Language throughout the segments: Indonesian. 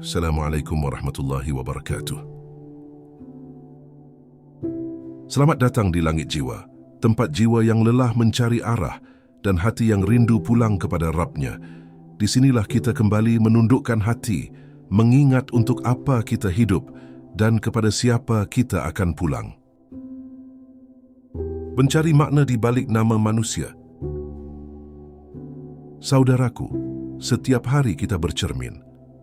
Assalamualaikum warahmatullahi wabarakatuh. Selamat datang di Langit Jiwa, tempat jiwa yang lelah mencari arah dan hati yang rindu pulang kepada Rabb-Nya. Di sinilah kita kembali menundukkan hati, mengingat untuk apa kita hidup dan kepada siapa kita akan pulang. Mencari makna di balik nama manusia. Saudaraku, setiap hari kita bercermin,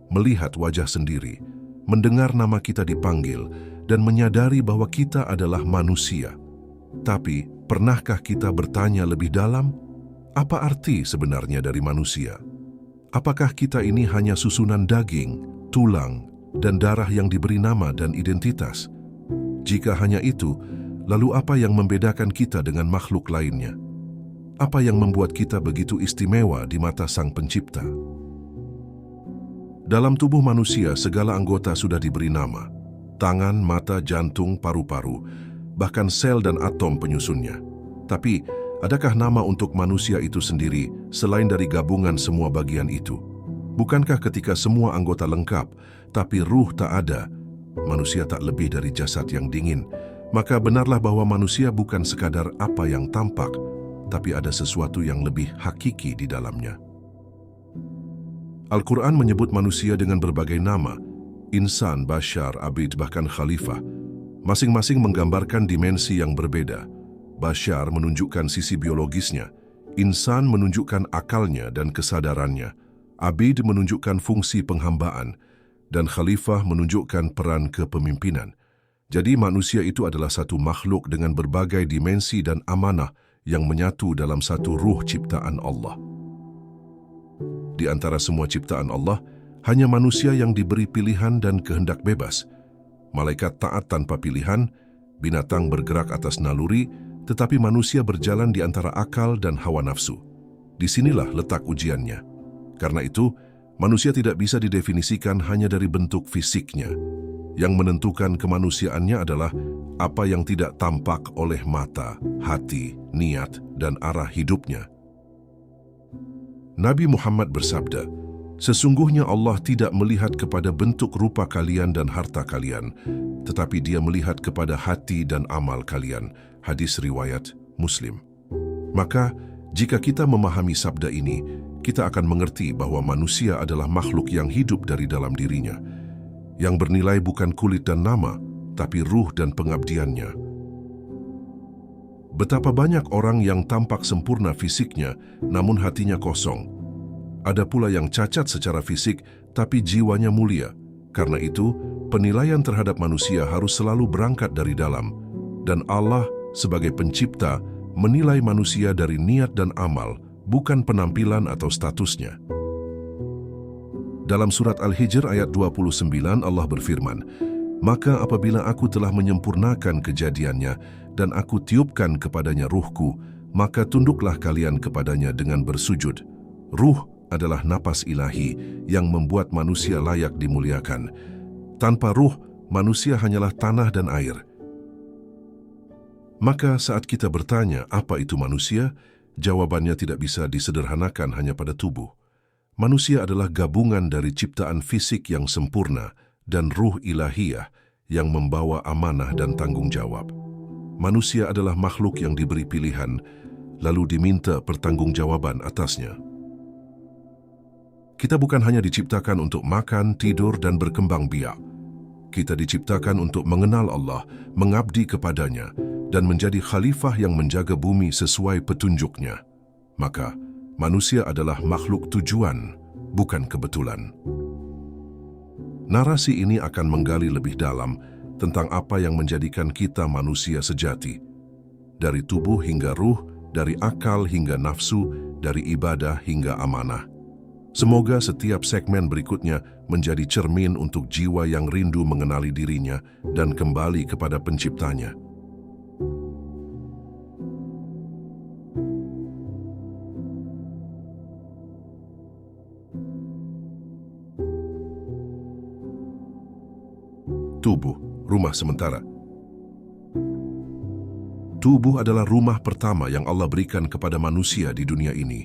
melihat wajah sendiri, mendengar nama kita dipanggil, dan menyadari bahwa kita adalah manusia. Tapi, pernahkah kita bertanya lebih dalam? Apa arti sebenarnya dari manusia? Apakah kita ini hanya susunan daging, tulang, dan darah yang diberi nama dan identitas? Jika hanya itu, lalu apa yang membedakan kita dengan makhluk lainnya? Apa yang membuat kita begitu istimewa di mata Sang Pencipta? Dalam tubuh manusia, segala anggota sudah diberi nama. Tangan, mata, jantung, paru-paru, bahkan sel dan atom penyusunnya. Tapi, adakah nama untuk manusia itu sendiri selain dari gabungan semua bagian itu? Bukankah ketika semua anggota lengkap, tapi ruh tak ada, manusia tak lebih dari jasad yang dingin? Maka benarlah bahwa manusia bukan sekadar apa yang tampak, tapi ada sesuatu yang lebih hakiki di dalamnya. Al-Quran menyebut manusia dengan berbagai nama, insan, bashar, abid, bahkan khalifah. Masing-masing menggambarkan dimensi yang berbeda. Bashar menunjukkan sisi biologisnya, insan menunjukkan akalnya dan kesadarannya, abid menunjukkan fungsi penghambaan, dan khalifah menunjukkan peran kepemimpinan. Jadi manusia itu adalah satu makhluk dengan berbagai dimensi dan amanah yang menyatu dalam satu ruh ciptaan Allah. Di antara semua ciptaan Allah, hanya manusia yang diberi pilihan dan kehendak bebas. Malaikat taat tanpa pilihan, binatang bergerak atas naluri, tetapi manusia berjalan di antara akal dan hawa nafsu. Disinilah letak ujiannya. Karena itu, manusia tidak bisa didefinisikan hanya dari bentuk fisiknya. Yang menentukan kemanusiaannya adalah apa yang tidak tampak oleh mata, hati, niat, dan arah hidupnya. Nabi Muhammad bersabda, "Sesungguhnya Allah tidak melihat kepada bentuk rupa kalian dan harta kalian, tetapi Dia melihat kepada hati dan amal kalian." Hadis riwayat Muslim. Maka, jika kita memahami sabda ini, kita akan mengerti bahwa manusia adalah makhluk yang hidup dari dalam dirinya, yang bernilai bukan kulit dan nama, tapi ruh dan pengabdiannya. Betapa banyak orang yang tampak sempurna fisiknya, namun hatinya kosong. Ada pula yang cacat secara fisik, tapi jiwanya mulia. Karena itu, penilaian terhadap manusia harus selalu berangkat dari dalam. Dan Allah, sebagai pencipta, menilai manusia dari niat dan amal, bukan penampilan atau statusnya. Dalam surat Al-Hijr ayat 29 Allah berfirman, "Maka apabila aku telah menyempurnakan kejadiannya dan aku tiupkan kepadanya ruhku, maka tunduklah kalian kepadanya dengan bersujud." Ruh adalah napas ilahi yang membuat manusia layak dimuliakan. Tanpa ruh, manusia hanyalah tanah dan air. Maka saat kita bertanya apa itu manusia, jawabannya tidak bisa disederhanakan hanya pada tubuh. Manusia adalah gabungan dari ciptaan fisik yang sempurna dan ruh ilahiyah yang membawa amanah dan tanggung jawab. Manusia adalah makhluk yang diberi pilihan, lalu diminta pertanggungjawaban atasnya. Kita bukan hanya diciptakan untuk makan, tidur, dan berkembang biak. Kita diciptakan untuk mengenal Allah, mengabdi kepadanya, dan menjadi khalifah yang menjaga bumi sesuai petunjuknya. Maka, manusia adalah makhluk tujuan, bukan kebetulan. Narasi ini akan menggali lebih dalam tentang apa yang menjadikan kita manusia sejati. Dari tubuh hingga ruh, dari akal hingga nafsu, dari ibadah hingga amanah. Semoga setiap segmen berikutnya menjadi cermin untuk jiwa yang rindu mengenali dirinya dan kembali kepada penciptanya. Tubuh, rumah sementara. Tubuh adalah rumah pertama yang Allah berikan kepada manusia di dunia ini.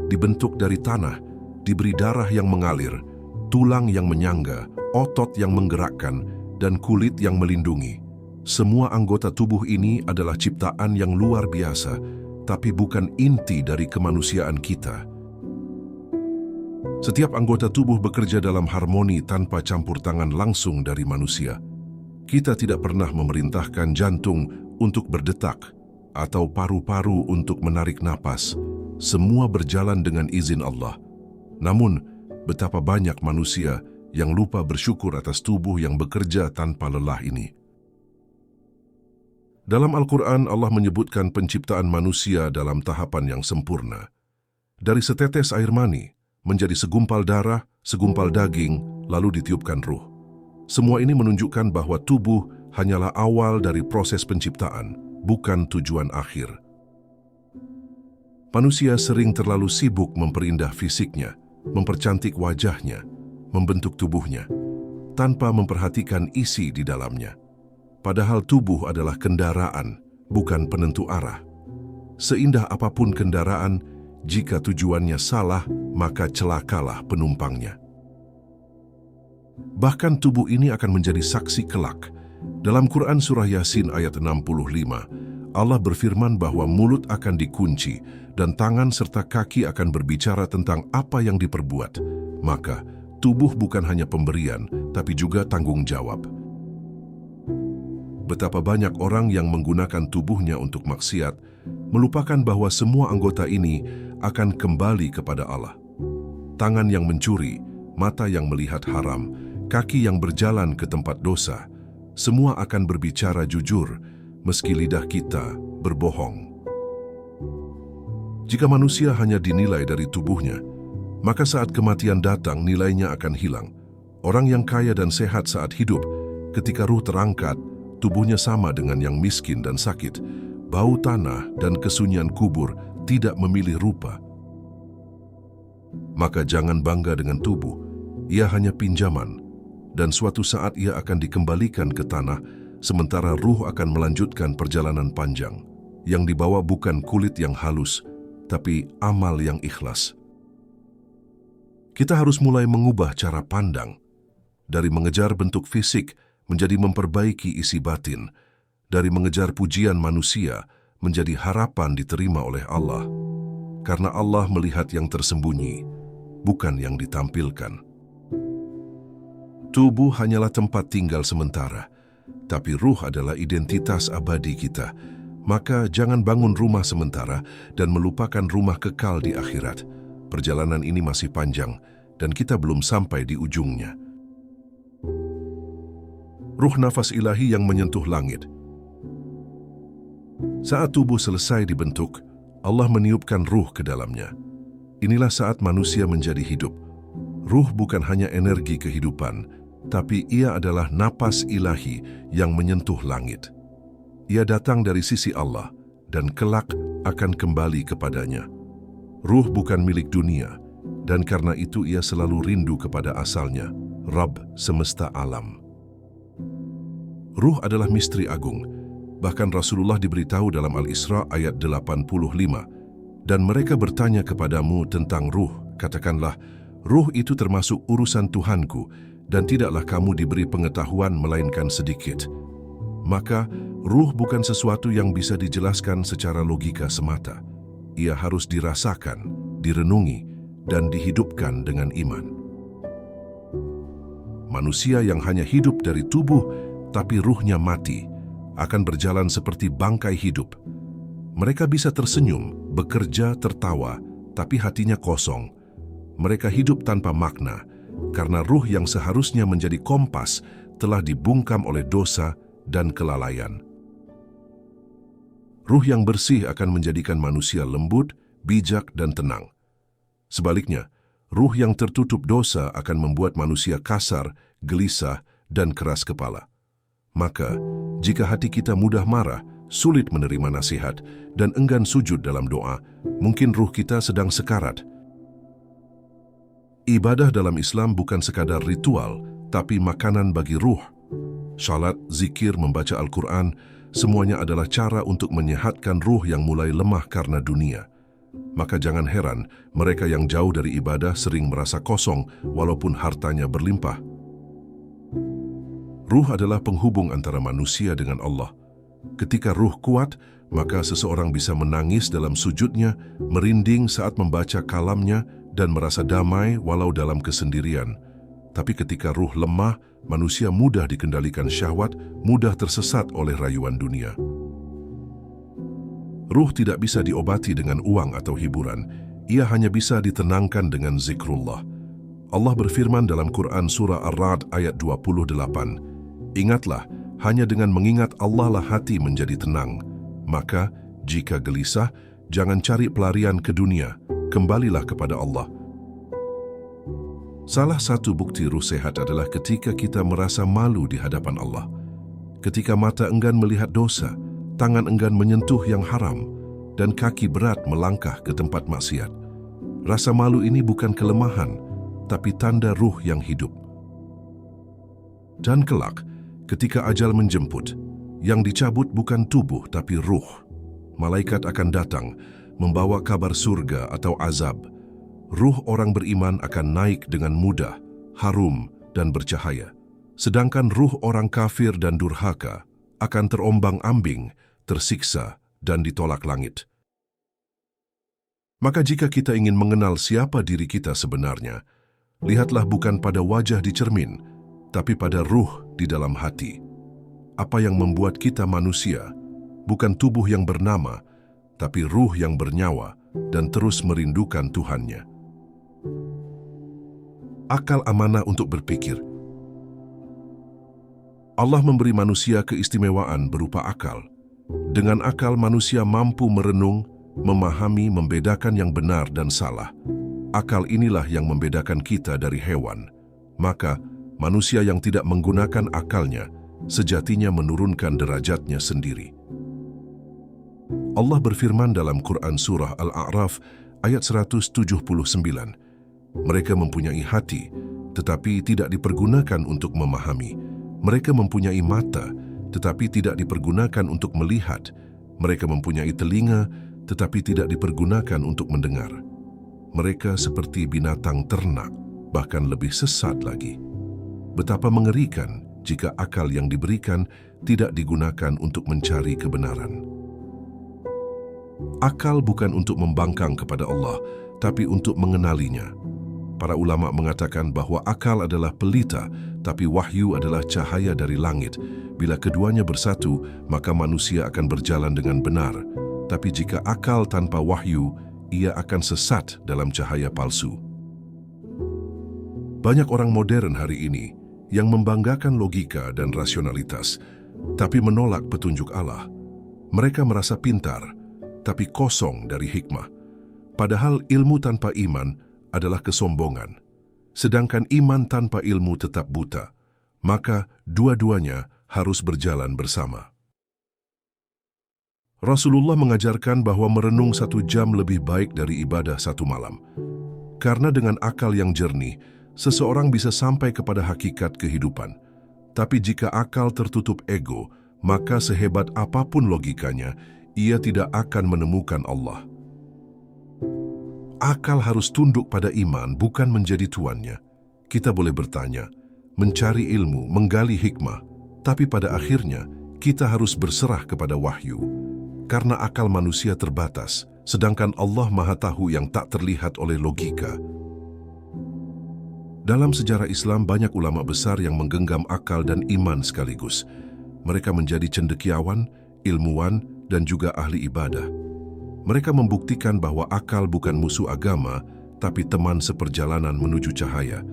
Dibentuk dari tanah, diberi darah yang mengalir, tulang yang menyangga, otot yang menggerakkan, dan kulit yang melindungi. Semua anggota tubuh ini adalah ciptaan yang luar biasa, tapi bukan inti dari kemanusiaan kita. Setiap anggota tubuh bekerja dalam harmoni tanpa campur tangan langsung dari manusia. Kita tidak pernah memerintahkan jantung untuk berdetak atau paru-paru untuk menarik napas. Semua berjalan dengan izin Allah. Namun, betapa banyak manusia yang lupa bersyukur atas tubuh yang bekerja tanpa lelah ini. Dalam Al-Quran, Allah menyebutkan penciptaan manusia dalam tahapan yang sempurna. Dari setetes air mani, menjadi segumpal darah, segumpal daging, lalu ditiupkan ruh. Semua ini menunjukkan bahwa tubuh hanyalah awal dari proses penciptaan, bukan tujuan akhir. Manusia sering terlalu sibuk memperindah fisiknya, mempercantik wajahnya, membentuk tubuhnya, tanpa memperhatikan isi di dalamnya. Padahal tubuh adalah kendaraan, bukan penentu arah. Seindah apapun kendaraan, jika tujuannya salah, maka celakalah penumpangnya. Bahkan tubuh ini akan menjadi saksi kelak. Dalam Quran Surah Yasin ayat 65, Allah berfirman bahwa mulut akan dikunci dan tangan serta kaki akan berbicara tentang apa yang diperbuat. Maka, tubuh bukan hanya pemberian, tapi juga tanggung jawab. Betapa banyak orang yang menggunakan tubuhnya untuk maksiat, melupakan bahwa semua anggota ini akan kembali kepada Allah. Tangan yang mencuri, mata yang melihat haram, kaki yang berjalan ke tempat dosa, semua akan berbicara jujur, meski lidah kita berbohong. Jika manusia hanya dinilai dari tubuhnya, maka saat kematian datang nilainya akan hilang. Orang yang kaya dan sehat saat hidup, ketika ruh terangkat, tubuhnya sama dengan yang miskin dan sakit. Bau tanah dan kesunyian kubur tidak memilih rupa. Maka jangan bangga dengan tubuh, ia hanya pinjaman, dan suatu saat ia akan dikembalikan ke tanah, sementara ruh akan melanjutkan perjalanan panjang. Yang dibawa bukan kulit yang halus, tapi amal yang ikhlas. Kita harus mulai mengubah cara pandang, dari mengejar bentuk fisik menjadi memperbaiki isi batin, dari mengejar pujian manusia menjadi harapan diterima oleh Allah. Karena Allah melihat yang tersembunyi, bukan yang ditampilkan. Tubuh hanyalah tempat tinggal sementara, tapi ruh adalah identitas abadi kita. Maka jangan bangun rumah sementara dan melupakan rumah kekal di akhirat. Perjalanan ini masih panjang dan kita belum sampai di ujungnya. Ruh nafas ilahi yang menyentuh langit. Saat tubuh selesai dibentuk, Allah meniupkan ruh ke dalamnya. Inilah saat manusia menjadi hidup. Ruh bukan hanya energi kehidupan, tapi ia adalah napas ilahi yang menyentuh langit. Ia datang dari sisi Allah dan kelak akan kembali kepadanya. Ruh bukan milik dunia, dan karena itu ia selalu rindu kepada asalnya, Rabb semesta alam. Ruh adalah misteri agung. Bahkan Rasulullah diberitahu dalam Al-Isra ayat 85, dan mereka bertanya kepadamu tentang ruh, katakanlah, ruh itu termasuk urusan Tuhanku, dan tidaklah kamu diberi pengetahuan melainkan sedikit. Maka, ruh bukan sesuatu yang bisa dijelaskan secara logika semata. Ia harus dirasakan, direnungi, dan dihidupkan dengan iman. Manusia yang hanya hidup dari tubuh, tapi ruhnya mati, akan berjalan seperti bangkai hidup. Mereka bisa tersenyum, bekerja, tertawa, tapi hatinya kosong. Mereka hidup tanpa makna, karena ruh yang seharusnya menjadi kompas telah dibungkam oleh dosa dan kelalaian. Ruh yang bersih akan menjadikan manusia lembut, bijak, dan tenang. Sebaliknya, ruh yang tertutup dosa akan membuat manusia kasar, gelisah, dan keras kepala. Maka, jika hati kita mudah marah, sulit menerima nasihat, dan enggan sujud dalam doa, mungkin ruh kita sedang sekarat. Ibadah dalam Islam bukan sekadar ritual, tapi makanan bagi ruh. Salat, zikir, membaca Al-Quran, semuanya adalah cara untuk menyehatkan ruh yang mulai lemah karena dunia. maka jangan heran mereka yang jauh dari ibadah sering merasa kosong walaupun hartanya berlimpah. Ruh adalah penghubung antara manusia dengan Allah. Ketika ruh kuat, maka seseorang bisa menangis dalam sujudnya, merinding saat membaca kalamnya, dan merasa damai walau dalam kesendirian. Tapi ketika ruh lemah, manusia mudah dikendalikan syahwat, mudah tersesat oleh rayuan dunia. Ruh tidak bisa diobati dengan uang atau hiburan. Ia hanya bisa ditenangkan dengan zikrullah. Allah berfirman dalam Quran Surah Ar-Ra'd ayat 28, "Ingatlah, hanya dengan mengingat Allah lah hati menjadi tenang. Maka, jika gelisah, jangan cari pelarian ke dunia, kembalilah kepada Allah." Salah satu bukti ruh sehat adalah ketika kita merasa malu di hadapan Allah. Ketika mata enggan melihat dosa, tangan enggan menyentuh yang haram, dan kaki berat melangkah ke tempat maksiat. Rasa malu ini bukan kelemahan, tapi tanda ruh yang hidup. Dan kelak, ketika ajal menjemput, yang dicabut bukan tubuh tapi ruh. Malaikat akan datang, membawa kabar surga atau azab. Ruh orang beriman akan naik dengan mudah, harum, dan bercahaya. Sedangkan ruh orang kafir dan durhaka akan terombang-ambing, tersiksa, dan ditolak langit. Maka jika kita ingin mengenal siapa diri kita sebenarnya, lihatlah bukan pada wajah di cermin, tapi pada ruh di dalam hati. Apa yang membuat kita manusia, bukan tubuh yang bernama, tapi ruh yang bernyawa dan terus merindukan Tuhannya. Akal amanah untuk berpikir. Allah memberi manusia keistimewaan berupa akal. Dengan akal manusia mampu merenung, memahami, membedakan yang benar dan salah. Akal inilah yang membedakan kita dari hewan. Maka, manusia yang tidak menggunakan akalnya, sejatinya menurunkan derajatnya sendiri. Allah berfirman dalam Quran Surah Al-A'raf ayat 179, "Mereka mempunyai hati, tetapi tidak dipergunakan untuk memahami. Mereka mempunyai mata, tetapi tidak dipergunakan untuk melihat. Mereka mempunyai telinga, tetapi tidak dipergunakan untuk mendengar. Mereka seperti binatang ternak, bahkan lebih sesat lagi. Betapa mengerikan jika akal yang diberikan tidak digunakan untuk mencari kebenaran." Akal bukan untuk membangkang kepada Allah, tapi untuk mengenalinya. Para ulama mengatakan bahwa akal adalah pelita, tapi wahyu adalah cahaya dari langit. Bila keduanya bersatu, maka manusia akan berjalan dengan benar. Tapi jika akal tanpa wahyu, ia akan sesat dalam cahaya palsu. Banyak orang modern hari ini yang membanggakan logika dan rasionalitas, tapi menolak petunjuk Allah. Mereka merasa pintar, tapi kosong dari hikmah. Padahal ilmu tanpa iman adalah kesombongan. Sedangkan iman tanpa ilmu tetap buta. Maka dua-duanya harus berjalan bersama. Rasulullah mengajarkan bahwa merenung 1 jam lebih baik dari ibadah 1 malam. Karena dengan akal yang jernih, seseorang bisa sampai kepada hakikat kehidupan. Tapi jika akal tertutup ego, maka sehebat apapun logikanya, ia tidak akan menemukan Allah. Akal harus tunduk pada iman, bukan menjadi tuannya. Kita boleh bertanya, mencari ilmu, menggali hikmah, tapi pada akhirnya kita harus berserah kepada wahyu. Karena akal manusia terbatas, sedangkan Allah Maha Tahu yang tak terlihat oleh logika. Dalam sejarah Islam, banyak ulama besar yang menggenggam akal dan iman sekaligus. Mereka menjadi cendekiawan, ilmuwan, dan juga ahli ibadah. Mereka membuktikan bahwa akal bukan musuh agama, tapi teman seperjalanan menuju cahaya.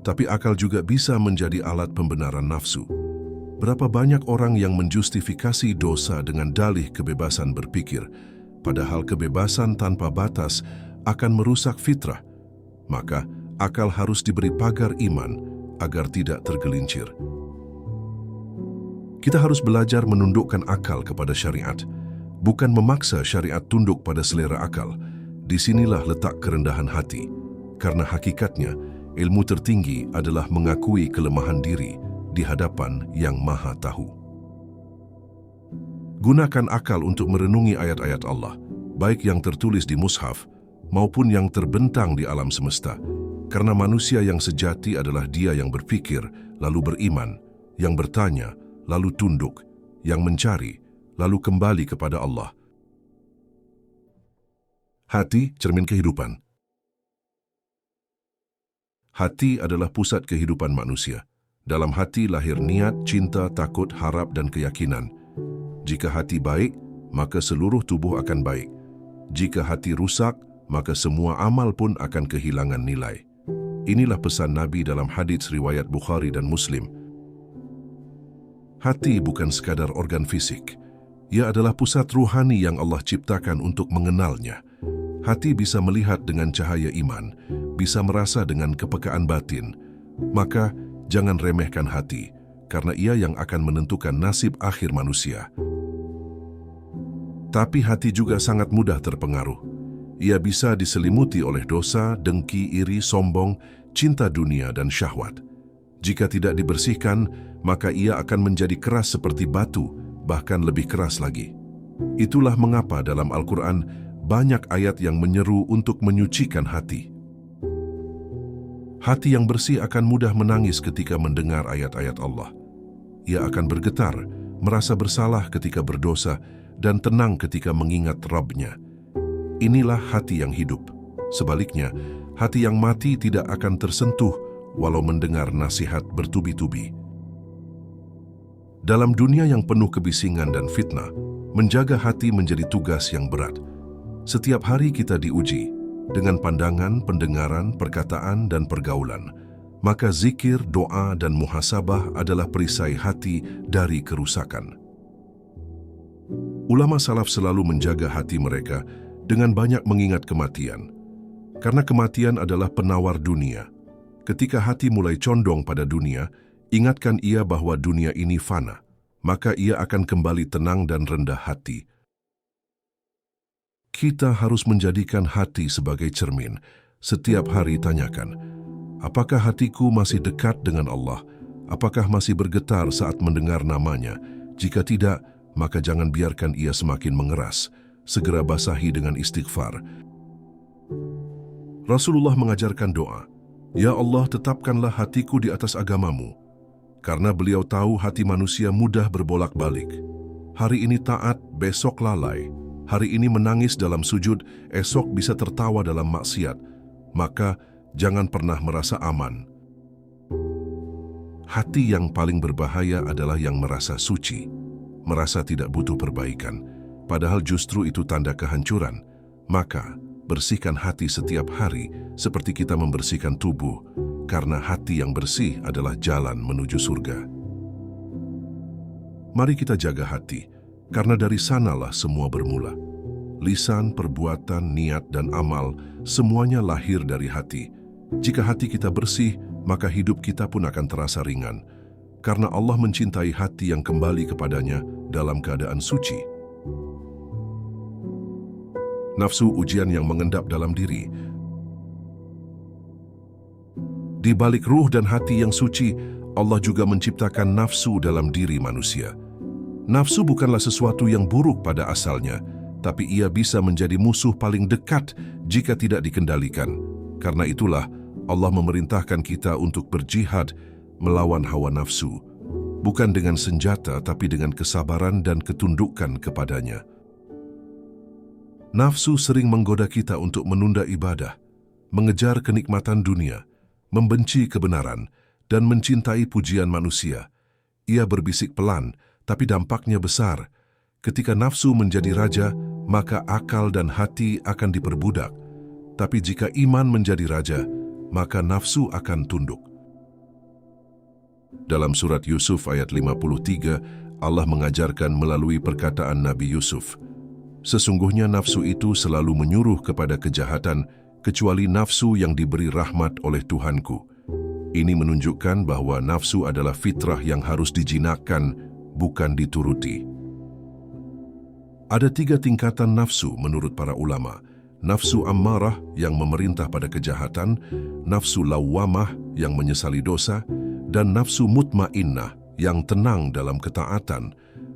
Tapi akal juga bisa menjadi alat pembenaran nafsu. Berapa banyak orang yang menjustifikasi dosa dengan dalih kebebasan berpikir, padahal kebebasan tanpa batas akan merusak fitrah. Maka, akal harus diberi pagar iman agar tidak tergelincir. Kita harus belajar menundukkan akal kepada syariat, bukan memaksa syariat tunduk pada selera akal. Disinilah letak kerendahan hati, karena hakikatnya ilmu tertinggi adalah mengakui kelemahan diri di hadapan Yang Maha Tahu. Gunakan akal untuk merenungi ayat-ayat Allah. baik yang tertulis di mushaf maupun yang terbentang di alam semesta. Karena manusia yang sejati adalah dia yang berpikir, lalu beriman, yang bertanya, lalu tunduk, yang mencari, lalu kembali kepada Allah. Hati, cermin kehidupan. Hati adalah pusat kehidupan manusia. Dalam hati lahir niat, cinta, takut, harap, dan keyakinan. Jika hati baik, maka seluruh tubuh akan baik. Jika hati rusak, maka semua amal pun akan kehilangan nilai. Inilah pesan Nabi dalam hadits riwayat Bukhari dan Muslim. Hati bukan sekadar organ fisik. Ia adalah pusat ruhani yang Allah ciptakan untuk mengenalnya. Hati bisa melihat dengan cahaya iman, bisa merasa dengan kepekaan batin. Maka, jangan remehkan hati, karena ia yang akan menentukan nasib akhir manusia. Tapi hati juga sangat mudah terpengaruh. Ia bisa diselimuti oleh dosa, dengki, iri, sombong, cinta dunia, dan syahwat. Jika tidak dibersihkan, maka ia akan menjadi keras seperti batu, bahkan lebih keras lagi. Itulah mengapa dalam Al-Quran banyak ayat yang menyeru untuk menyucikan hati. Hati yang bersih akan mudah menangis ketika mendengar ayat-ayat Allah. Ia akan bergetar, merasa bersalah ketika berdosa, dan tenang ketika mengingat Rabb-Nya. Inilah hati yang hidup. Sebaliknya, hati yang mati tidak akan tersentuh walau mendengar nasihat bertubi-tubi. Dalam dunia yang penuh kebisingan dan fitnah, menjaga hati menjadi tugas yang berat. Setiap hari kita diuji dengan pandangan, pendengaran, perkataan, dan pergaulan. Maka zikir, doa, dan muhasabah adalah perisai hati dari kerusakan. Ulama salaf selalu menjaga hati mereka dengan banyak mengingat kematian. Karena kematian adalah penawar dunia. Ketika hati mulai condong pada dunia, ingatkan ia bahwa dunia ini fana, maka ia akan kembali tenang dan rendah hati. Kita harus menjadikan hati sebagai cermin. Setiap hari tanyakan, apakah hatiku masih dekat dengan Allah? Apakah masih bergetar saat mendengar namanya? Jika tidak, maka jangan biarkan ia semakin mengeras. Segera basahi dengan istighfar. Rasulullah mengajarkan doa, "Ya Allah, tetapkanlah hatiku di atas agamamu." Karena beliau tahu hati manusia mudah berbolak-balik. Hari ini taat, besok lalai. Hari ini menangis dalam sujud, esok bisa tertawa dalam maksiat. Maka jangan pernah merasa aman. Hati yang paling berbahaya adalah yang merasa suci, merasa tidak butuh perbaikan, padahal justru itu tanda kehancuran. Maka, bersihkan hati setiap hari seperti kita membersihkan tubuh, karena hati yang bersih adalah jalan menuju surga. Mari kita jaga hati, karena dari sanalah semua bermula. Lisan, perbuatan, niat, dan amal, semuanya lahir dari hati. Jika hati kita bersih, maka hidup kita pun akan terasa ringan. Karena Allah mencintai hati yang kembali kepadanya dalam keadaan suci. Nafsu ujian yang mengendap dalam diri. Di balik ruh dan hati yang suci, Allah juga menciptakan nafsu dalam diri manusia. Nafsu bukanlah sesuatu yang buruk pada asalnya, tapi ia bisa menjadi musuh paling dekat jika tidak dikendalikan. Karena itulah Allah memerintahkan kita untuk berjihad melawan hawa nafsu, bukan dengan senjata tapi dengan kesabaran dan ketundukan kepadanya. Nafsu sering menggoda kita untuk menunda ibadah, mengejar kenikmatan dunia, membenci kebenaran, dan mencintai pujian manusia. Ia berbisik pelan, tapi dampaknya besar. Ketika nafsu menjadi raja, maka akal dan hati akan diperbudak. Tapi jika iman menjadi raja, maka nafsu akan tunduk. Dalam surat Yusuf ayat 53, Allah mengajarkan melalui perkataan Nabi Yusuf, "Sesungguhnya nafsu itu selalu menyuruh kepada kejahatan, kecuali nafsu yang diberi rahmat oleh Tuhanku." Ini menunjukkan bahwa nafsu adalah fitrah yang harus dijinakkan, bukan dituruti. Ada 3 tingkatan nafsu menurut para ulama. Nafsu ammarah yang memerintah pada kejahatan, nafsu lawwamah yang menyesali dosa, dan nafsu mutmainnah yang tenang dalam ketaatan.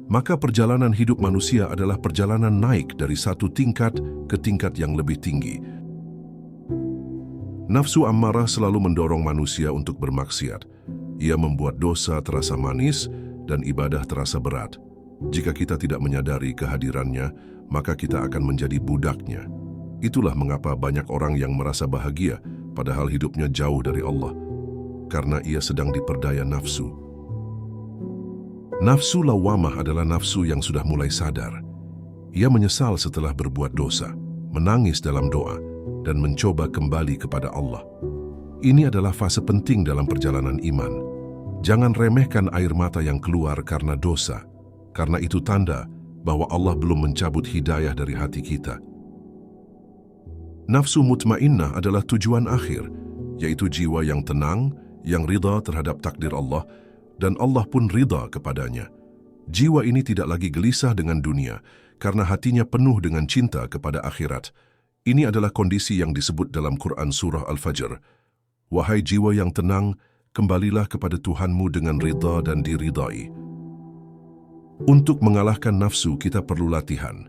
maka perjalanan hidup manusia adalah perjalanan naik dari satu tingkat ke tingkat yang lebih tinggi. Nafsu ammarah selalu mendorong manusia untuk bermaksiat. Ia membuat dosa terasa manis dan ibadah terasa berat. Jika kita tidak menyadari kehadirannya, maka kita akan menjadi budaknya. Itulah mengapa banyak orang yang merasa bahagia, padahal hidupnya jauh dari Allah, karena ia sedang diperdaya nafsu. Nafsu lawamah adalah nafsu yang sudah mulai sadar. Ia menyesal setelah berbuat dosa, menangis dalam doa, dan mencoba kembali kepada Allah. Ini adalah fase penting dalam perjalanan iman. Jangan remehkan air mata yang keluar karena dosa, karena itu tanda bahwa Allah belum mencabut hidayah dari hati kita. Nafsu mutmainnah adalah tujuan akhir, yaitu jiwa yang tenang, yang ridha terhadap takdir Allah, dan Allah pun ridha kepadanya. Jiwa ini tidak lagi gelisah dengan dunia, karena hatinya penuh dengan cinta kepada akhirat. Ini adalah kondisi yang disebut dalam Quran Surah Al-Fajr. Wahai jiwa yang tenang, kembalilah kepada Tuhanmu dengan ridha dan diridai. Untuk mengalahkan nafsu, kita perlu latihan.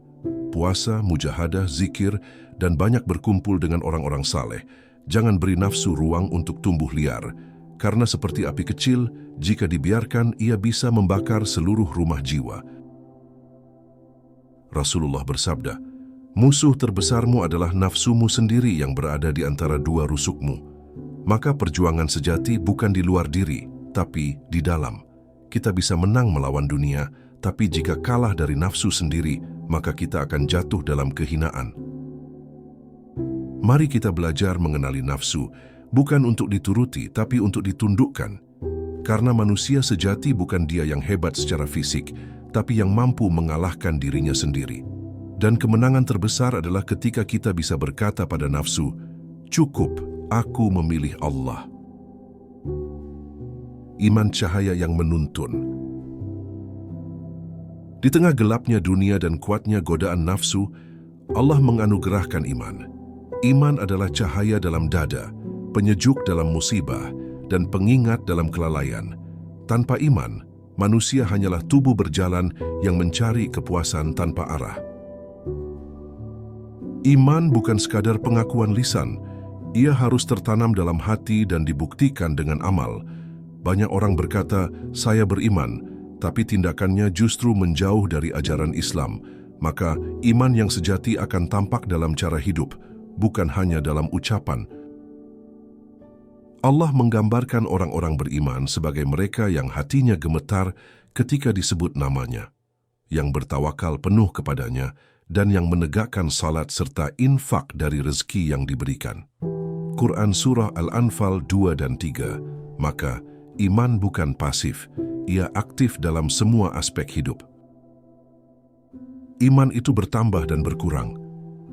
Puasa, mujahadah, zikir, dan banyak berkumpul dengan orang-orang saleh. Jangan beri nafsu ruang untuk tumbuh liar. Karena seperti api kecil, jika dibiarkan, ia bisa membakar seluruh rumah jiwa. Rasulullah bersabda, musuh terbesarmu adalah nafsumu sendiri yang berada di antara dua rusukmu. Maka perjuangan sejati bukan di luar diri, tapi di dalam. Kita bisa menang melawan dunia, tapi jika kalah dari nafsu sendiri, maka kita akan jatuh dalam kehinaan. Mari kita belajar mengenali nafsu, bukan untuk dituruti, tapi untuk ditundukkan. Karena manusia sejati bukan dia yang hebat secara fisik, tapi yang mampu mengalahkan dirinya sendiri. Dan kemenangan terbesar adalah ketika kita bisa berkata pada nafsu, cukup, aku memilih Allah. Iman cahaya yang menuntun. Di tengah gelapnya dunia dan kuatnya godaan nafsu, Allah menganugerahkan iman. Iman adalah cahaya dalam dada, penyejuk dalam musibah, dan pengingat dalam kelalaian. Tanpa iman, manusia hanyalah tubuh berjalan yang mencari kepuasan tanpa arah. Iman bukan sekadar pengakuan lisan, ia harus tertanam dalam hati dan dibuktikan dengan amal. Banyak orang berkata, saya beriman, tapi tindakannya justru menjauh dari ajaran Islam. Maka iman yang sejati akan tampak dalam cara hidup, bukan hanya dalam ucapan. Allah menggambarkan orang-orang beriman sebagai mereka yang hatinya gemetar ketika disebut namanya, yang bertawakal penuh kepadanya, dan yang menegakkan salat serta infak dari rezeki yang diberikan. Quran Surah Al-Anfal 2 dan 3. Maka, iman bukan pasif, ia aktif dalam semua aspek hidup. Iman itu bertambah dan berkurang.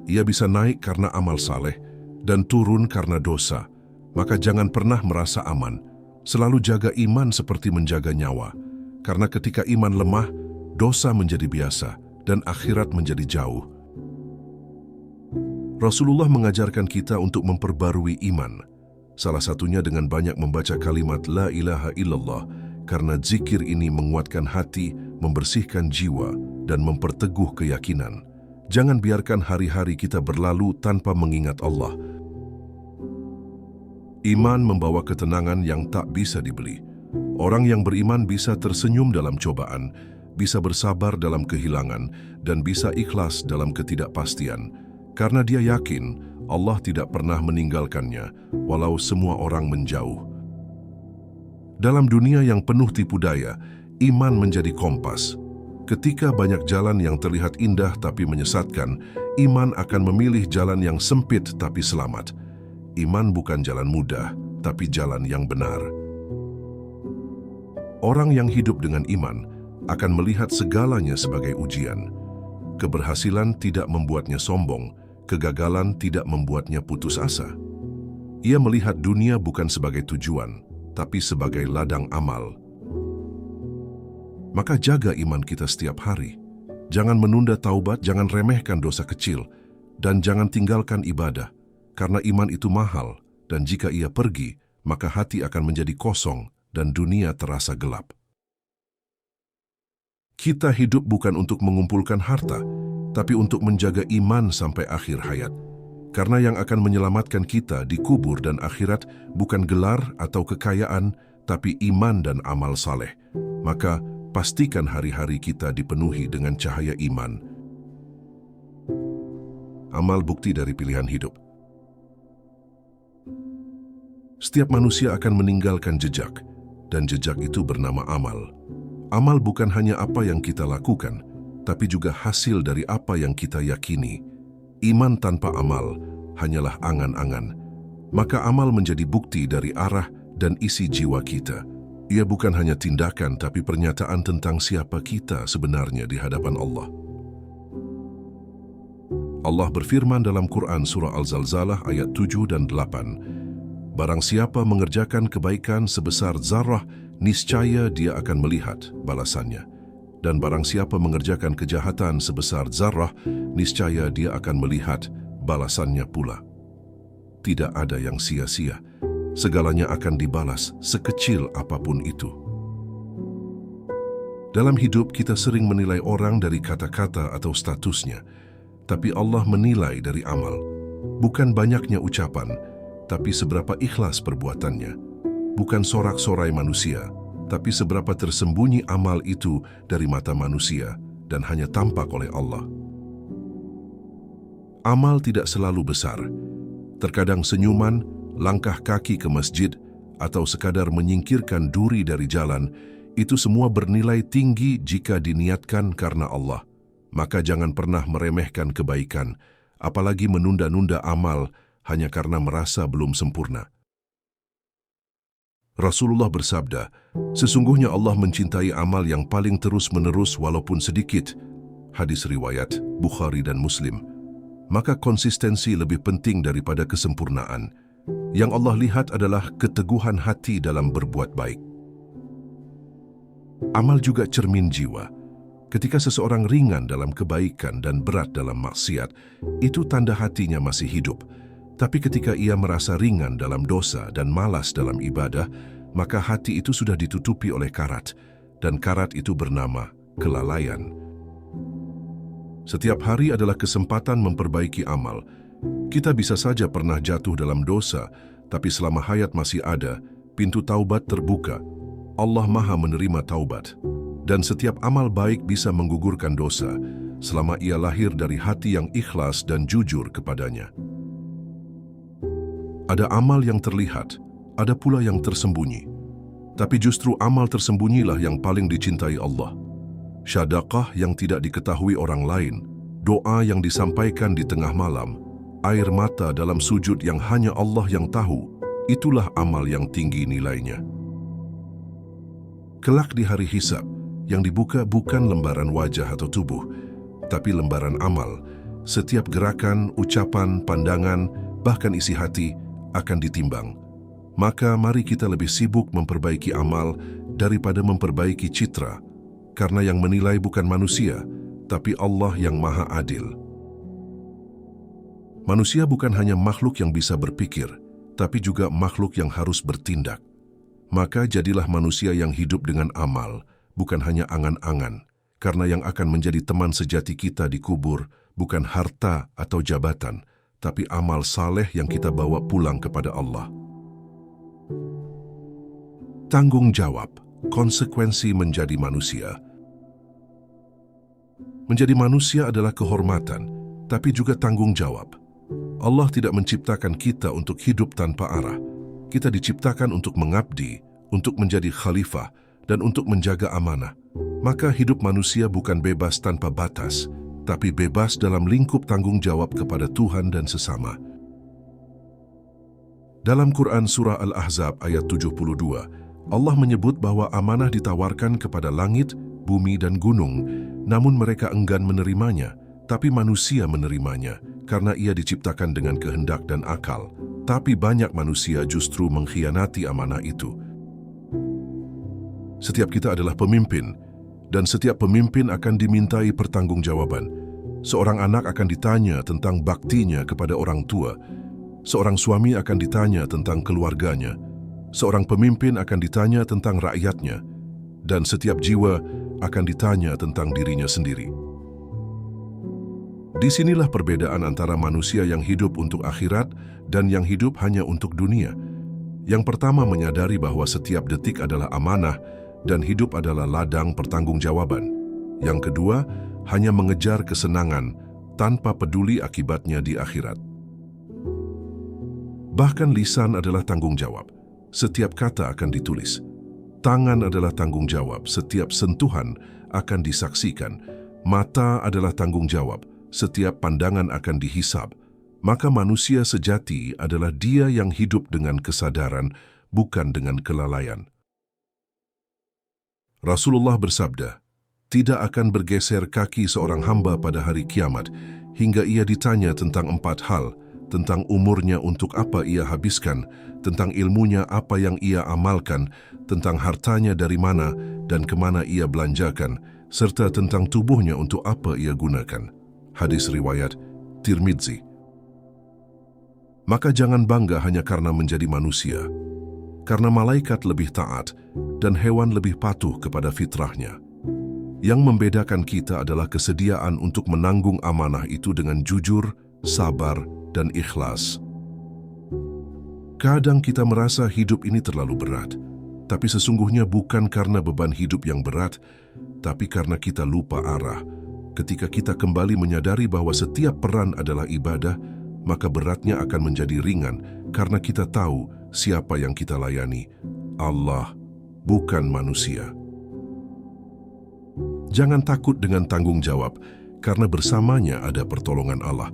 Ia bisa naik karena amal saleh dan turun karena dosa. Maka jangan pernah merasa aman. Selalu jaga iman seperti menjaga nyawa. Karena ketika iman lemah, dosa menjadi biasa dan akhirat menjadi jauh. Rasulullah mengajarkan kita untuk memperbarui iman. Salah satunya dengan banyak membaca kalimat La ilaha illallah, karena zikir ini menguatkan hati, membersihkan jiwa, dan memperteguh keyakinan. Jangan biarkan hari-hari kita berlalu tanpa mengingat Allah. Iman membawa ketenangan yang tak bisa dibeli. Orang yang beriman bisa tersenyum dalam cobaan, bisa bersabar dalam kehilangan, dan bisa ikhlas dalam ketidakpastian. Karena dia yakin Allah tidak pernah meninggalkannya, walau semua orang menjauh. Dalam dunia yang penuh tipu daya, iman menjadi kompas. Ketika banyak jalan yang terlihat indah tapi menyesatkan, iman akan memilih jalan yang sempit tapi selamat. Iman bukan jalan mudah, tapi jalan yang benar. Orang yang hidup dengan iman akan melihat segalanya sebagai ujian. Keberhasilan tidak membuatnya sombong, kegagalan tidak membuatnya putus asa. Ia melihat dunia bukan sebagai tujuan, tapi sebagai ladang amal. Maka jaga iman kita setiap hari. Jangan menunda taubat, jangan remehkan dosa kecil, dan jangan tinggalkan ibadah. Karena iman itu mahal, dan jika ia pergi, maka hati akan menjadi kosong dan dunia terasa gelap. Kita hidup bukan untuk mengumpulkan harta, tapi untuk menjaga iman sampai akhir hayat. Karena yang akan menyelamatkan kita di kubur dan akhirat bukan gelar atau kekayaan, tapi iman dan amal saleh. Maka, pastikan hari-hari kita dipenuhi dengan cahaya iman. Amal bukti dari pilihan hidup. Setiap manusia akan meninggalkan jejak, dan jejak itu bernama amal. Amal bukan hanya apa yang kita lakukan, tapi juga hasil dari apa yang kita yakini. Iman tanpa amal hanyalah angan-angan. Maka amal menjadi bukti dari arah dan isi jiwa kita. Ia bukan hanya tindakan, tapi pernyataan tentang siapa kita sebenarnya di hadapan Allah. Allah berfirman dalam Quran Surah Al-Zalzalah ayat 7 dan 8, "Barang siapa mengerjakan kebaikan sebesar zarah, niscaya dia akan melihat balasannya. Dan barang siapa mengerjakan kejahatan sebesar zarah, niscaya dia akan melihat balasannya pula." Tidak ada yang sia-sia. Segalanya akan dibalas, sekecil apapun itu. Dalam hidup kita sering menilai orang dari kata-kata atau statusnya, tapi Allah menilai dari amal. Bukan banyaknya ucapan, tapi seberapa ikhlas perbuatannya. Bukan sorak-sorai manusia, tapi seberapa tersembunyi amal itu dari mata manusia dan hanya tampak oleh Allah. Amal tidak selalu besar. Terkadang senyuman, langkah kaki ke masjid, atau sekadar menyingkirkan duri dari jalan, itu semua bernilai tinggi jika diniatkan karena Allah. Maka jangan pernah meremehkan kebaikan, apalagi menunda-nunda amal hanya karena merasa belum sempurna. Rasulullah bersabda, "Sesungguhnya Allah mencintai amal yang paling terus-menerus walaupun sedikit." Hadis riwayat Bukhari dan Muslim. Maka konsistensi lebih penting daripada kesempurnaan. Yang Allah lihat adalah keteguhan hati dalam berbuat baik. Amal juga cermin jiwa. Ketika seseorang ringan dalam kebaikan dan berat dalam maksiat, itu tanda hatinya masih hidup. Tapi ketika ia merasa ringan dalam dosa dan malas dalam ibadah, maka hati itu sudah ditutupi oleh karat, dan karat itu bernama kelalaian. Setiap hari adalah kesempatan memperbaiki amal. Kita bisa saja pernah jatuh dalam dosa, tapi selama hayat masih ada, pintu taubat terbuka. Allah Maha menerima taubat. Dan setiap amal baik bisa menggugurkan dosa, selama ia lahir dari hati yang ikhlas dan jujur kepadanya. Ada amal yang terlihat, ada pula yang tersembunyi. Tapi justru amal tersembunyilah yang paling dicintai Allah. Syadaqah yang tidak diketahui orang lain, doa yang disampaikan di tengah malam, air mata dalam sujud yang hanya Allah yang tahu, itulah amal yang tinggi nilainya. Kelak di hari hisab, yang dibuka bukan lembaran wajah atau tubuh, tapi lembaran amal. Setiap gerakan, ucapan, pandangan, bahkan isi hati akan ditimbang. Maka mari kita lebih sibuk memperbaiki amal daripada memperbaiki citra, karena yang menilai bukan manusia, tapi Allah yang Maha Adil. Manusia bukan hanya makhluk yang bisa berpikir, tapi juga makhluk yang harus bertindak. Maka jadilah manusia yang hidup dengan amal, bukan hanya angan-angan, karena yang akan menjadi teman sejati kita di kubur bukan harta atau jabatan, tapi amal saleh yang kita bawa pulang kepada Allah. Tanggung jawab, konsekuensi menjadi manusia. Menjadi manusia adalah kehormatan, tapi juga tanggung jawab. Allah tidak menciptakan kita untuk hidup tanpa arah. Kita diciptakan untuk mengabdi, untuk menjadi khalifah, dan untuk menjaga amanah. Maka hidup manusia bukan bebas tanpa batas, tapi bebas dalam lingkup tanggung jawab kepada Tuhan dan sesama. Dalam Quran Surah Al-Ahzab ayat 72, Allah menyebut bahwa amanah ditawarkan kepada langit, bumi, dan gunung, namun mereka enggan menerimanya, tapi manusia menerimanya, karena ia diciptakan dengan kehendak dan akal. Tapi banyak manusia justru mengkhianati amanah itu. Setiap kita adalah pemimpin, dan setiap pemimpin akan dimintai pertanggungjawaban. Seorang anak akan ditanya tentang baktinya kepada orang tua. Seorang suami akan ditanya tentang keluarganya. Seorang pemimpin akan ditanya tentang rakyatnya. Dan setiap jiwa akan ditanya tentang dirinya sendiri. Disinilah perbedaan antara manusia yang hidup untuk akhirat dan yang hidup hanya untuk dunia. Yang pertama menyadari bahwa setiap detik adalah amanah dan hidup adalah ladang pertanggungjawaban. Yang kedua, hanya mengejar kesenangan tanpa peduli akibatnya di akhirat. Bahkan lisan adalah tanggung jawab. Setiap kata akan ditulis. Tangan adalah tanggung jawab. Setiap sentuhan akan disaksikan. Mata adalah tanggung jawab. Setiap pandangan akan dihisab. Maka manusia sejati adalah dia yang hidup dengan kesadaran, bukan dengan kelalaian. Rasulullah bersabda, tidak akan bergeser kaki seorang hamba pada hari kiamat hingga ia ditanya tentang 4 hal, tentang umurnya untuk apa ia habiskan, tentang ilmunya apa yang ia amalkan, tentang hartanya dari mana dan kemana ia belanjakan, serta tentang tubuhnya untuk apa ia gunakan. Hadis riwayat Tirmidzi. Maka jangan bangga hanya karena menjadi manusia, karena malaikat lebih taat dan hewan lebih patuh kepada fitrahnya. Yang membedakan kita adalah kesediaan untuk menanggung amanah itu dengan jujur, sabar, dan ikhlas. Kadang kita merasa hidup ini terlalu berat, tapi sesungguhnya bukan karena beban hidup yang berat, tapi karena kita lupa arah. Ketika kita kembali menyadari bahwa setiap peran adalah ibadah, maka beratnya akan menjadi ringan karena kita tahu siapa yang kita layani, Allah, bukan manusia. Jangan takut dengan tanggung jawab, karena bersamanya ada pertolongan Allah.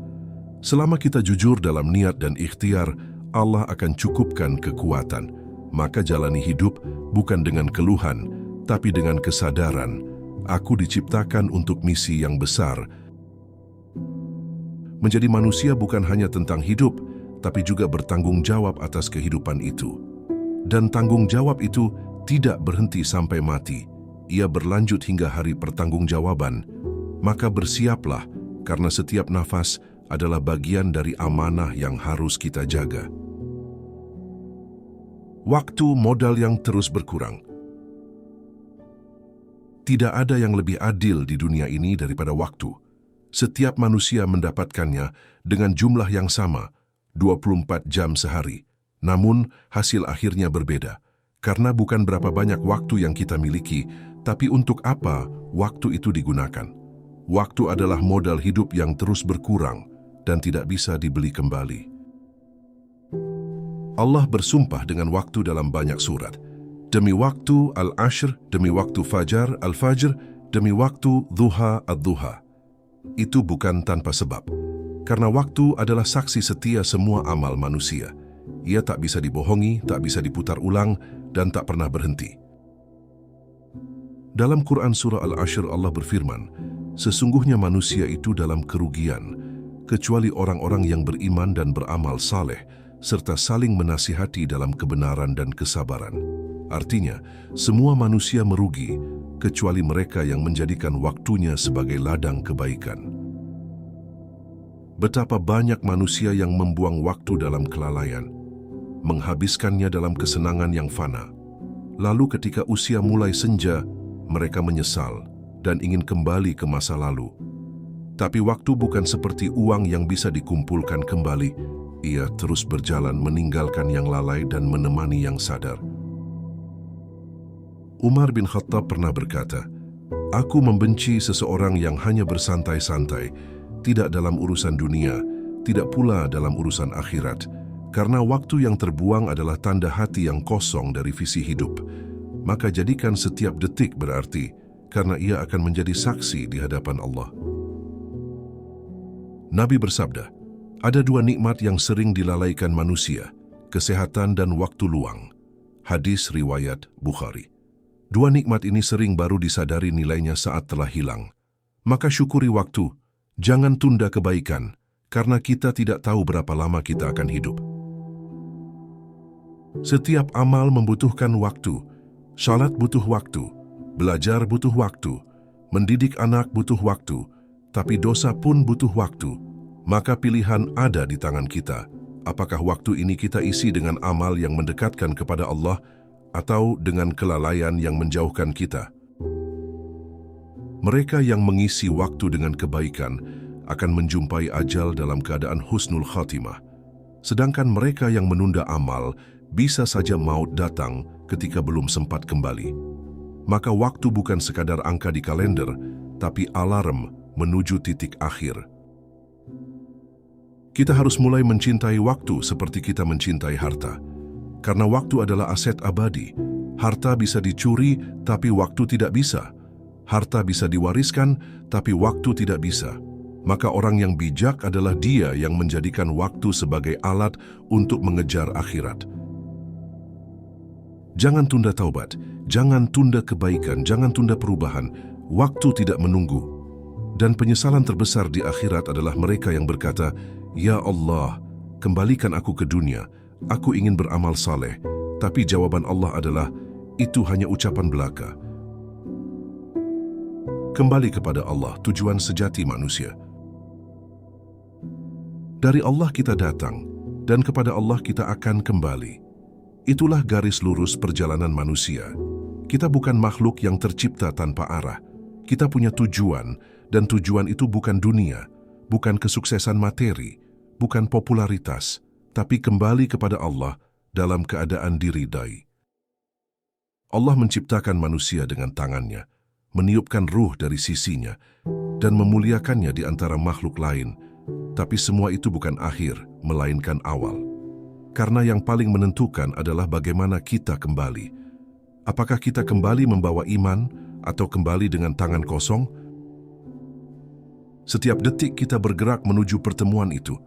Selama kita jujur dalam niat dan ikhtiar, Allah akan cukupkan kekuatan. Maka jalani hidup bukan dengan keluhan, tapi dengan kesadaran. Aku diciptakan untuk misi yang besar. Menjadi manusia bukan hanya tentang hidup, tapi juga bertanggung jawab atas kehidupan itu. Dan tanggung jawab itu tidak berhenti sampai mati. Ia berlanjut hingga hari pertanggungjawaban. Maka bersiaplah, karena setiap nafas adalah bagian dari amanah yang harus kita jaga. Waktu modal yang terus berkurang. Tidak ada yang lebih adil di dunia ini daripada waktu. Setiap manusia mendapatkannya dengan jumlah yang sama, 24 jam sehari. Namun, hasil akhirnya berbeda. Karena bukan berapa banyak waktu yang kita miliki, tapi untuk apa waktu itu digunakan. Waktu adalah modal hidup yang terus berkurang dan tidak bisa dibeli kembali. Allah bersumpah dengan waktu dalam banyak surat. Demi waktu al-ashr, demi waktu fajar al-fajr, demi waktu duha ad-duha. Itu bukan tanpa sebab, karena waktu adalah saksi setia semua amal manusia. Ia tak bisa dibohongi, tak bisa diputar ulang, dan tak pernah berhenti. Dalam Quran Surah Al-Ashr Allah berfirman, sesungguhnya manusia itu dalam kerugian, kecuali orang-orang yang beriman dan beramal saleh, serta saling menasihati dalam kebenaran dan kesabaran. Artinya, semua manusia merugi, kecuali mereka yang menjadikan waktunya sebagai ladang kebaikan. Betapa banyak manusia yang membuang waktu dalam kelalaian, menghabiskannya dalam kesenangan yang fana. Lalu ketika usia mulai senja, mereka menyesal dan ingin kembali ke masa lalu. Tapi waktu bukan seperti uang yang bisa dikumpulkan kembali. Ia terus berjalan meninggalkan yang lalai dan menemani yang sadar. Umar bin Khattab pernah berkata, "Aku membenci seseorang yang hanya bersantai-santai, tidak dalam urusan dunia, tidak pula dalam urusan akhirat, karena waktu yang terbuang adalah tanda hati yang kosong dari visi hidup. Maka jadikan setiap detik berarti, karena ia akan menjadi saksi di hadapan Allah." Nabi bersabda, ada 2 nikmat yang sering dilalaikan manusia, kesehatan dan waktu luang. Hadis riwayat Bukhari. 2 nikmat ini sering baru disadari nilainya saat telah hilang. Maka syukuri waktu, jangan tunda kebaikan, karena kita tidak tahu berapa lama kita akan hidup. Setiap amal membutuhkan waktu. Salat butuh waktu, belajar butuh waktu, mendidik anak butuh waktu, tapi dosa pun butuh waktu. Maka pilihan ada di tangan kita. Apakah waktu ini kita isi dengan amal yang mendekatkan kepada Allah atau dengan kelalaian yang menjauhkan kita? Mereka yang mengisi waktu dengan kebaikan akan menjumpai ajal dalam keadaan husnul khatimah. Sedangkan mereka yang menunda amal bisa saja maut datang ketika belum sempat kembali. Maka waktu bukan sekadar angka di kalender, tapi alarm menuju titik akhir. Kita harus mulai mencintai waktu seperti kita mencintai harta. Karena waktu adalah aset abadi. Harta bisa dicuri, tapi waktu tidak bisa. Harta bisa diwariskan, tapi waktu tidak bisa. Maka orang yang bijak adalah dia yang menjadikan waktu sebagai alat untuk mengejar akhirat. Jangan tunda taubat, jangan tunda kebaikan, jangan tunda perubahan. Waktu tidak menunggu. Dan penyesalan terbesar di akhirat adalah mereka yang berkata, "Ya Allah, kembalikan aku ke dunia. Aku ingin beramal saleh." Tapi jawaban Allah adalah, itu hanya ucapan belaka. Kembali kepada Allah, tujuan sejati manusia. Dari Allah kita datang, dan kepada Allah kita akan kembali. Itulah garis lurus perjalanan manusia. Kita bukan makhluk yang tercipta tanpa arah. Kita punya tujuan, dan tujuan itu bukan dunia, bukan kesuksesan materi, bukan popularitas, tapi kembali kepada Allah dalam keadaan diridai. Allah menciptakan manusia dengan tangannya, meniupkan ruh dari sisinya, dan memuliakannya di antara makhluk lain. Tapi semua itu bukan akhir, melainkan awal. Karena yang paling menentukan adalah bagaimana kita kembali. Apakah kita kembali membawa iman, atau kembali dengan tangan kosong? Setiap detik kita bergerak menuju pertemuan itu.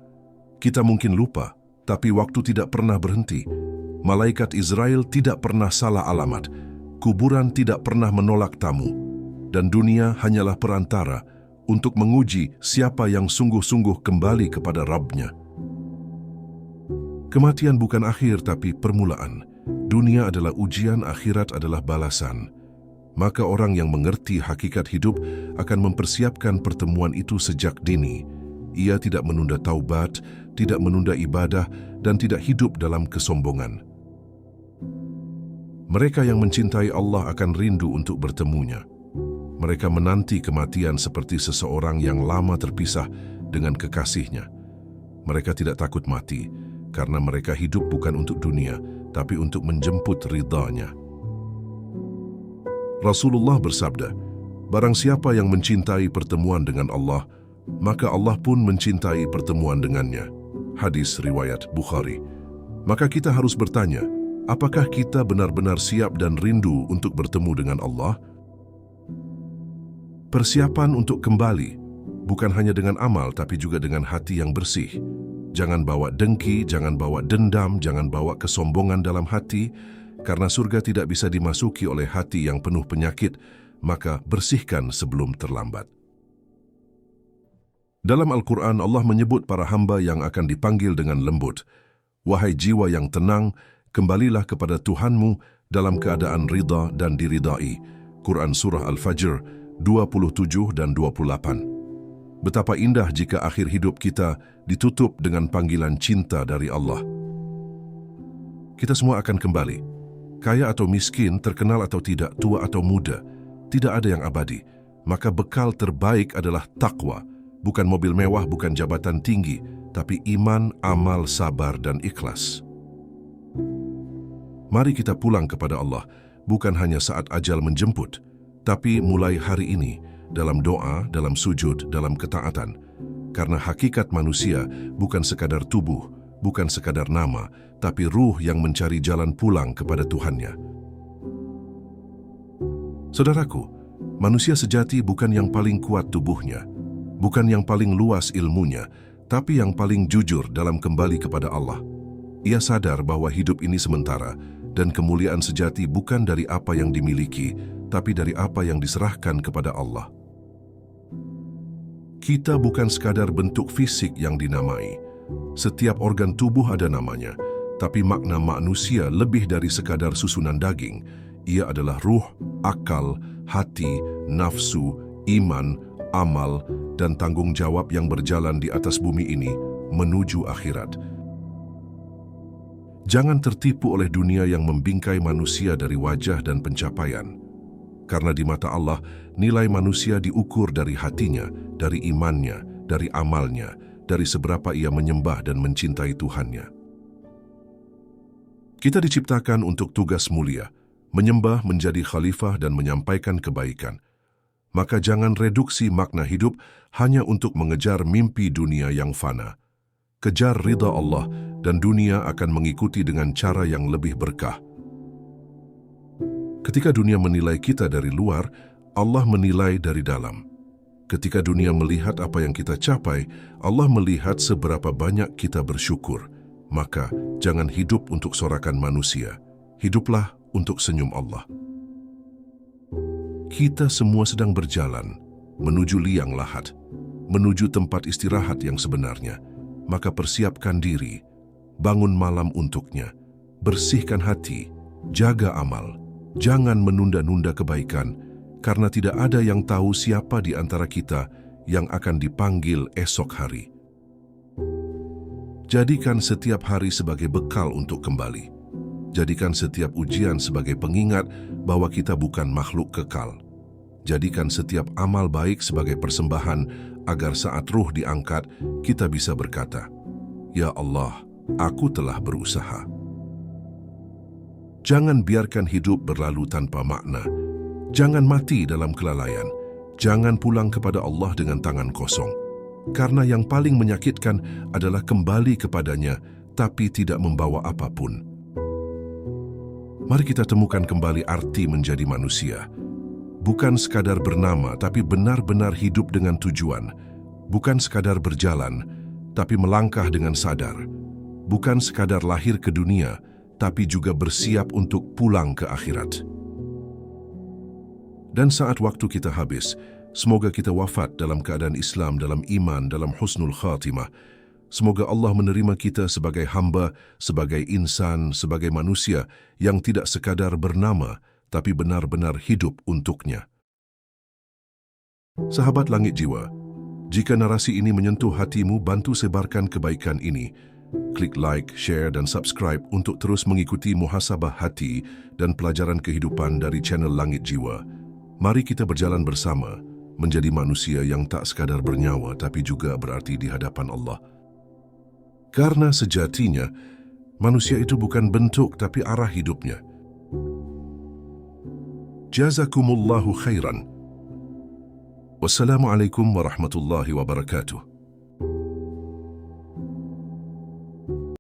Kita mungkin lupa, tapi waktu tidak pernah berhenti. Malaikat Israel tidak pernah salah alamat. Kuburan tidak pernah menolak tamu. Dan dunia hanyalah perantara untuk menguji siapa yang sungguh-sungguh kembali kepada Rabb-Nya. Kematian bukan akhir tapi permulaan. Dunia adalah ujian, akhirat adalah balasan. Maka orang yang mengerti hakikat hidup akan mempersiapkan pertemuan itu sejak dini. Ia tidak menunda taubat, tidak menunda ibadah, dan tidak hidup dalam kesombongan. Mereka yang mencintai Allah akan rindu untuk bertemunya. Mereka menanti kematian seperti seseorang yang lama terpisah dengan kekasihnya. Mereka tidak takut mati, karena mereka hidup bukan untuk dunia, tapi untuk menjemput ridha-Nya. Rasulullah bersabda, "Barang siapa yang mencintai pertemuan dengan Allah, maka Allah pun mencintai pertemuan dengannya." Hadis riwayat Bukhari. Maka kita harus bertanya, apakah kita benar-benar siap dan rindu untuk bertemu dengan Allah? Persiapan untuk kembali, bukan hanya dengan amal, tapi juga dengan hati yang bersih. Jangan bawa dengki, jangan bawa dendam, jangan bawa kesombongan dalam hati, karena surga tidak bisa dimasuki oleh hati yang penuh penyakit, maka bersihkan sebelum terlambat. Dalam Al-Quran, Allah menyebut para hamba yang akan dipanggil dengan lembut. "Wahai jiwa yang tenang, kembalilah kepada Tuhanmu dalam keadaan ridha dan diridai." Quran Surah Al-Fajr 27 dan 28. Betapa indah jika akhir hidup kita ditutup dengan panggilan cinta dari Allah. Kita semua akan kembali. Kaya atau miskin, terkenal atau tidak, tua atau muda, tidak ada yang abadi. Maka bekal terbaik adalah takwa. Bukan mobil mewah, bukan jabatan tinggi, tapi iman, amal, sabar, dan ikhlas. Mari kita pulang kepada Allah, bukan hanya saat ajal menjemput, tapi mulai hari ini, dalam doa, dalam sujud, dalam ketaatan. Karena hakikat manusia bukan sekadar tubuh, bukan sekadar nama, tapi ruh yang mencari jalan pulang kepada Tuhannya. Saudaraku, manusia sejati bukan yang paling kuat tubuhnya, bukan yang paling luas ilmunya, tapi yang paling jujur dalam kembali kepada Allah. Ia sadar bahwa hidup ini sementara, dan kemuliaan sejati bukan dari apa yang dimiliki, tapi dari apa yang diserahkan kepada Allah. Kita bukan sekadar bentuk fisik yang dinamai. Setiap organ tubuh ada namanya, tapi makna manusia lebih dari sekadar susunan daging. Ia adalah ruh, akal, hati, nafsu, iman, amal, dan tanggung jawab yang berjalan di atas bumi ini menuju akhirat. Jangan tertipu oleh dunia yang membingkai manusia dari wajah dan pencapaian. Karena di mata Allah, nilai manusia diukur dari hatinya, dari imannya, dari amalnya, dari seberapa ia menyembah dan mencintai Tuhannya. Kita diciptakan untuk tugas mulia, menyembah, menjadi khalifah dan menyampaikan kebaikan. Maka jangan reduksi makna hidup hanya untuk mengejar mimpi dunia yang fana. Kejar ridha Allah dan dunia akan mengikuti dengan cara yang lebih berkah. Ketika dunia menilai kita dari luar, Allah menilai dari dalam. Ketika dunia melihat apa yang kita capai, Allah melihat seberapa banyak kita bersyukur. Maka jangan hidup untuk sorakan manusia, hiduplah untuk senyum Allah. Kita semua sedang berjalan menuju liang lahat, menuju tempat istirahat yang sebenarnya. Maka persiapkan diri, bangun malam untuknya, bersihkan hati, jaga amal, jangan menunda-nunda kebaikan, karena tidak ada yang tahu siapa di antara kita yang akan dipanggil esok hari. Jadikan setiap hari sebagai bekal untuk kembali. Jadikan setiap ujian sebagai pengingat bahwa kita bukan makhluk kekal. Jadikan setiap amal baik sebagai persembahan agar saat ruh diangkat, kita bisa berkata, "Ya Allah, aku telah berusaha." Jangan biarkan hidup berlalu tanpa makna. Jangan mati dalam kelalaian. Jangan pulang kepada Allah dengan tangan kosong. Karena yang paling menyakitkan adalah kembali kepadanya, tapi tidak membawa apapun. Mari kita temukan kembali arti menjadi manusia. Bukan sekadar bernama, tapi benar-benar hidup dengan tujuan. Bukan sekadar berjalan, tapi melangkah dengan sadar. Bukan sekadar lahir ke dunia, tapi juga bersiap untuk pulang ke akhirat. Dan saat waktu kita habis, semoga kita wafat dalam keadaan Islam, dalam iman, dalam husnul khatimah. Semoga Allah menerima kita sebagai hamba, sebagai insan, sebagai manusia yang tidak sekadar bernama, tapi benar-benar hidup untuknya. Sahabat Langit Jiwa, jika narasi ini menyentuh hatimu, bantu sebarkan kebaikan ini. Klik like, share dan subscribe untuk terus mengikuti muhasabah hati dan pelajaran kehidupan dari channel Langit Jiwa. Mari kita berjalan bersama, menjadi manusia yang tak sekadar bernyawa tapi juga berarti di hadapan Allah. Karena sejatinya, manusia itu bukan bentuk tapi arah hidupnya. Jazakumullahu khairan. Wassalamualaikum warahmatullahi wabarakatuh.